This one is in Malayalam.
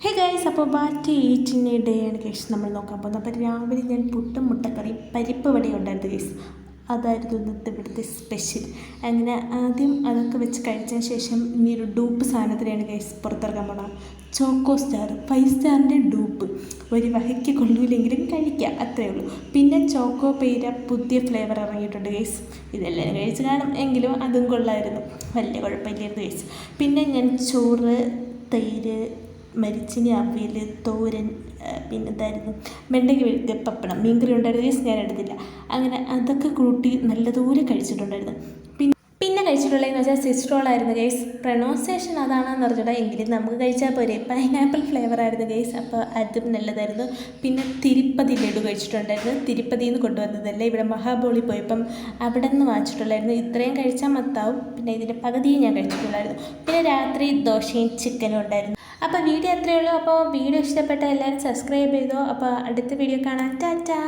ഹേ ഗൈസ്, അപ്പോൾ ബാറ്റ് ഈറ്റിൻ്റെ ഡേ ആണ് ഗൈസ് നമ്മൾ നോക്കാൻ പോകുന്നത്. അപ്പോൾ രാവിലെ ഞാൻ പുട്ടും മുട്ടക്കറിയും പരിപ്പ് വടയും ഉണ്ടായിരുന്നു ഗൈസ്. അതായിരുന്നു ഇന്നത്തെ ഇവിടുത്തെ സ്പെഷ്യൽ. അങ്ങനെ ആദ്യം അതൊക്കെ വെച്ച് കഴിച്ചതിന് ശേഷം ഇനി ഒരു ഡൂപ്പ് സാധനത്തിനാണ് ഗൈസ് പുറത്തിറക്കാൻ പോകണം. ചോക്കോ സ്റ്റാർ 5 സ്റ്റാറിൻ്റെ ഡൂപ്പ് ഒരു വഹയ്ക്ക് കൊള്ളൂലെങ്കിലും കഴിക്കാം, അത്രയേ ഉള്ളൂ. പിന്നെ ചോക്കോ പേര പുതിയ ഫ്ലേവർ ഇറങ്ങിയിട്ടുണ്ട് ഗൈസ്. ഇതെല്ലാം കഴിച്ച് കാണും, എങ്കിലും അതും കൊള്ളായിരുന്നു, വലിയ കുഴപ്പമില്ലായിരുന്നു ഗൈസ്. പിന്നെ ഞാൻ ചോറ്, തൈര്, മരിച്ചിനി, അവിയൽ, തോരൻ, പിന്നെ എന്തായിരുന്നു വെണ്ടയ്ക്ക പപ്പടം, മീൻകറി ഉണ്ടായിരുന്നു ഗൈസ്, ഞാൻ എടുത്തില്ല. അങ്ങനെ അതൊക്കെ കൂട്ടി നല്ലതുപോലെ കഴിച്ചിട്ടുണ്ടായിരുന്നു. പിന്നെ കഴിച്ചിട്ടുള്ളതെന്ന് വെച്ചാൽ സ്വിച്ച് റോളായിരുന്നു ഗൈസ്. പ്രൊണൗൺസിയേഷൻ അതാണെന്ന് പറഞ്ഞിട്ട് എങ്കിലും നമുക്ക് കഴിച്ചാൽ പോരെ. പൈനാപ്പിൾ ഫ്ലേവറായിരുന്നു ഗൈസ്, അപ്പോൾ അതും നല്ലതായിരുന്നു. പിന്നെ തിരുപ്പതി ലഡു കഴിച്ചിട്ടുണ്ടായിരുന്നു. തിരുപ്പതിയിൽ നിന്ന് കൊണ്ടുവന്നതല്ല, ഇവിടെ മഹാബോളി പോയപ്പം അവിടെ നിന്ന് വാങ്ങിച്ചിട്ടുള്ളായിരുന്നു. ഇത്രയും കഴിച്ചാൽ മത്താവും. പിന്നെ ഇതിൻ്റെ പകുതിയും ഞാൻ കഴിച്ചിട്ടുള്ളായിരുന്നു. പിന്നെ രാത്രി ദോശയും ചിക്കനും ഉണ്ടായിരുന്നു. അപ്പോൾ വീഡിയോ അത്രയേ ഉള്ളൂ. അപ്പോൾ വീഡിയോ ഇഷ്ടപ്പെട്ട എല്ലാവരും സബ്സ്ക്രൈബ് ചെയ്തോ. അപ്പോൾ അടുത്ത വീഡിയോ കാണാൻ ടാറ്റാ.